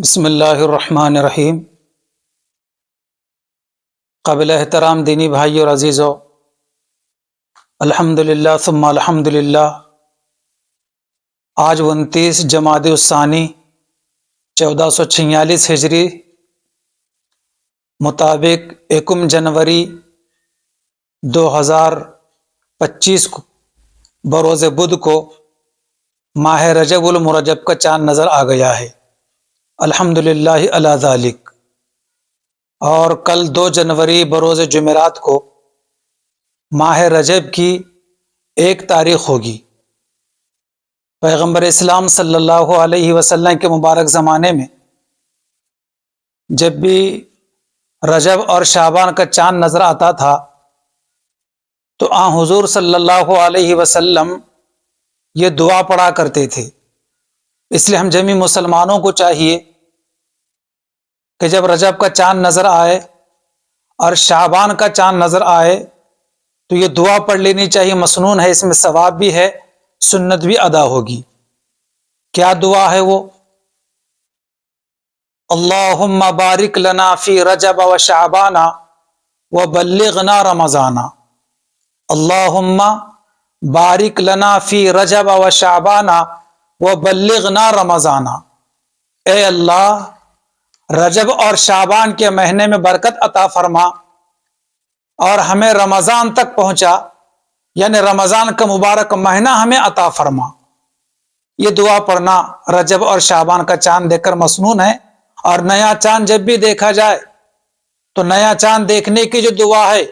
بسم اللہ الرحمن الرحیم۔ قابل احترام دینی بھائی اور عزیزو، الحمدللہ ثم الحمدللہ۔ آج 29 جمادی الثانی 1446 ہجری مطابق 1 جنوری 2025 کو بروز بدھ کو ماہ رجب المرجب کا چاند نظر آ گیا ہے، الحمدللہ علی ذالک۔ اور کل 2 جنوری بروز جمعرات کو ماہ رجب کی 1 تاریخ ہوگی۔ پیغمبر اسلام صلی اللہ علیہ وسلم کے مبارک زمانے میں جب بھی رجب اور شعبان کا چاند نظر آتا تھا تو آن حضور صلی اللہ علیہ وسلم یہ دعا پڑھا کرتے تھے۔ اس لیے ہم جمیع مسلمانوں کو چاہیے کہ جب رجب کا چاند نظر آئے اور شعبان کا چاند نظر آئے تو یہ دعا پڑھ لینی چاہیے، مسنون ہے، اس میں ثواب بھی ہے، سنت بھی ادا ہوگی۔ کیا دعا ہے وہ؟ اللہم بارک لنا فی رجب و شعبان و بلغنا رمضان۔ اللہم بارک لنا فی رجب و شعبان و بلغنا رمضان۔ اے اللہ، رجب اور شعبان کے مہینے میں برکت عطا فرما اور ہمیں رمضان تک پہنچا، یعنی رمضان کا مبارک مہینہ ہمیں عطا فرما۔ یہ دعا پڑھنا رجب اور شعبان کا چاند دیکھ کر مسنون ہے، اور نیا چاند جب بھی دیکھا جائے تو نیا چاند دیکھنے کی جو دعا ہے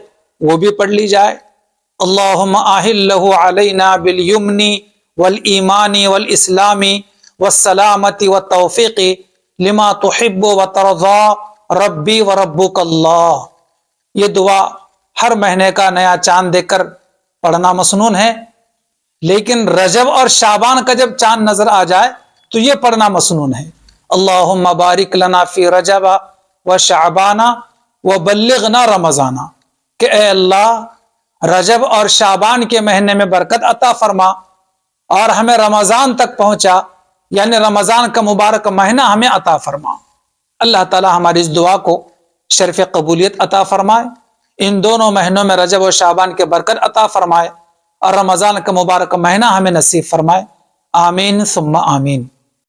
وہ بھی پڑھ لی جائے۔ اللہم احلہ علینا بالیمن والایمان والاسلام والسلامت والتوفیق لما تحب وترضى ربی وربک اللہ۔ یہ دعا ہر مہینے کا نیا چاند دیکھ کر پڑھنا مسنون ہے، لیکن رجب اور شعبان کا جب چاند نظر آ جائے تو یہ پڑھنا مسنون ہے۔ اللہم بارک لنا فی رجب و شعبان و بلغنا رمضان، کہ اے اللہ رجب اور شعبان کے مہینے میں برکت عطا فرما اور ہمیں رمضان تک پہنچا، یعنی رمضان کا مبارک مہینہ ہمیں عطا فرما۔ اللہ تعالی ہماری اس دعا کو شرف قبولیت عطا فرمائے، ان دونوں مہینوں میں رجب و شعبان کے برکت عطا فرمائے اور رمضان کا مبارک مہینہ ہمیں نصیب فرمائے، آمین ثم آمین۔